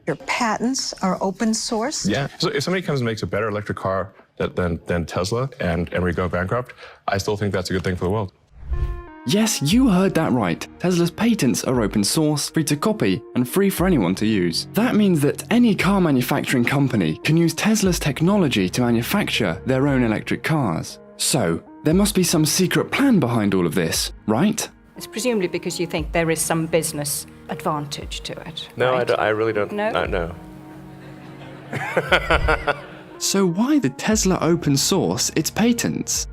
Your patents are open source? Yeah. So if somebody comes and makes a better electric car than Tesla and we go bankrupt, I still think that's a good thing for the world. Yes, you heard that right. Tesla's patents are open source, free to copy, and free for anyone to use. That means that any car manufacturing company can use Tesla's technology to manufacture their own electric cars. So, there must be some secret plan behind all of this, right? It's presumably because you think there is some business advantage to it. No, right? I really don't. No? No. So why did Tesla open source its patents?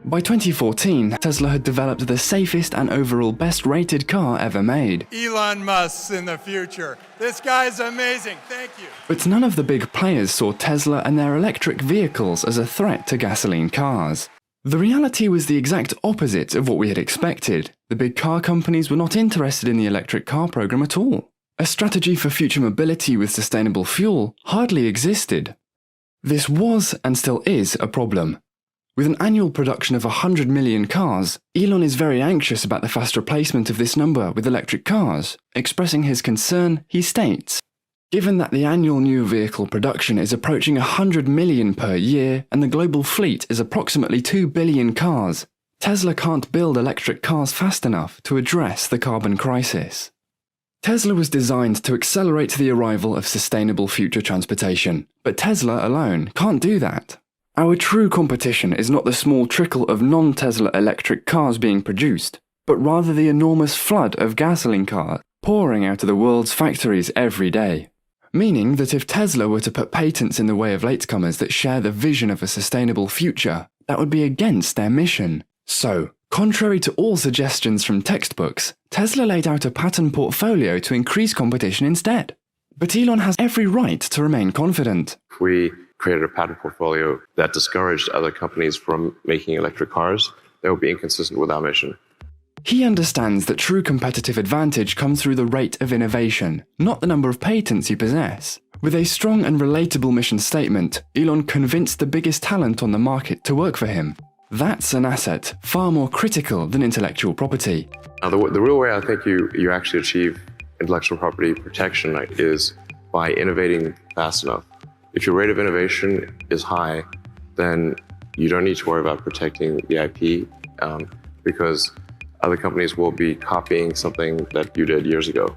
By 2014, Tesla had developed the safest and overall best-rated car ever made. Elon Musk's in the future. This guy's amazing. Thank you. But none of the big players saw Tesla and their electric vehicles as a threat to gasoline cars. The reality was the exact opposite of what we had expected. The big car companies were not interested in the electric car program at all. A strategy for future mobility with sustainable fuel hardly existed. This was and still is a problem. With an annual production of 100 million cars, Elon is very anxious about the fast replacement of this number with electric cars. Expressing his concern, he states, "Given that the annual new vehicle production is approaching 100 million per year and the global fleet is approximately 2 billion cars, Tesla can't build electric cars fast enough to address the carbon crisis." Tesla was designed to accelerate the arrival of sustainable future transportation, but Tesla alone can't do that. Our true competition is not the small trickle of non-Tesla electric cars being produced, but rather the enormous flood of gasoline cars pouring out of the world's factories every day. Meaning that if Tesla were to put patents in the way of latecomers that share the vision of a sustainable future, that would be against their mission. So, contrary to all suggestions from textbooks, Tesla laid out a patent portfolio to increase competition instead. But Elon has every right to remain confident. If we created a patent portfolio that discouraged other companies from making electric cars, that would be inconsistent with our mission. He understands that true competitive advantage comes through the rate of innovation, not the number of patents you possess. With a strong and relatable mission statement, Elon convinced the biggest talent on the market to work for him. That's an asset far more critical than intellectual property. Now, the real way I think you actually achieve intellectual property protection is by innovating fast enough. If your rate of innovation is high, then you don't need to worry about protecting the IP because other companies will be copying something that you did years ago.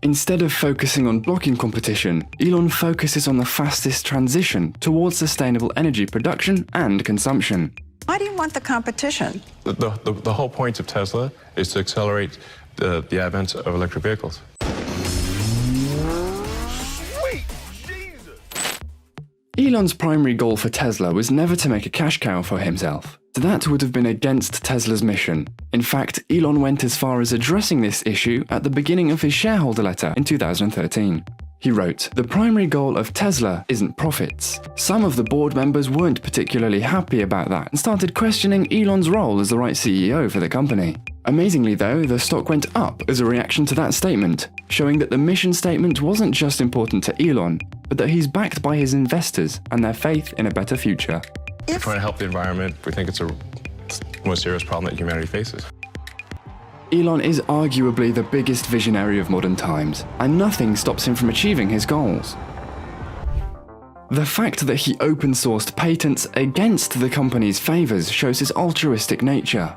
Instead of focusing on blocking competition, Elon focuses on the fastest transition towards sustainable energy production and consumption. Why do you want the competition? The whole point of Tesla is to accelerate the advent of electric vehicles. Elon's primary goal for Tesla was never to make a cash cow for himself. That would have been against Tesla's mission. In fact, Elon went as far as addressing this issue at the beginning of his shareholder letter in 2013. He wrote, "The primary goal of Tesla isn't profits." Some of the board members weren't particularly happy about that and started questioning Elon's role as the right CEO for the company. Amazingly though, the stock went up as a reaction to that statement, showing that the mission statement wasn't just important to Elon, but that he's backed by his investors and their faith in a better future. We're trying to help the environment. We think it's the most serious problem that humanity faces. Elon is arguably the biggest visionary of modern times, and nothing stops him from achieving his goals. The fact that he open-sourced patents against the company's favors shows his altruistic nature.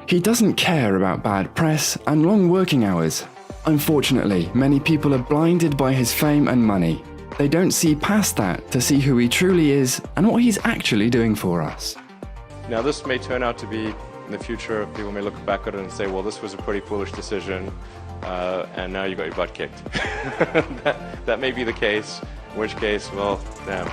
He doesn't care about bad press and long working hours. Unfortunately, many people are blinded by his fame and money. They don't see past that to see who he truly is and what he's actually doing for us. Now, this may turn out to be, in the future, people may look back at it and say, well, this was a pretty foolish decision, and now you got your butt kicked. that may be the case, in which case, well, damn.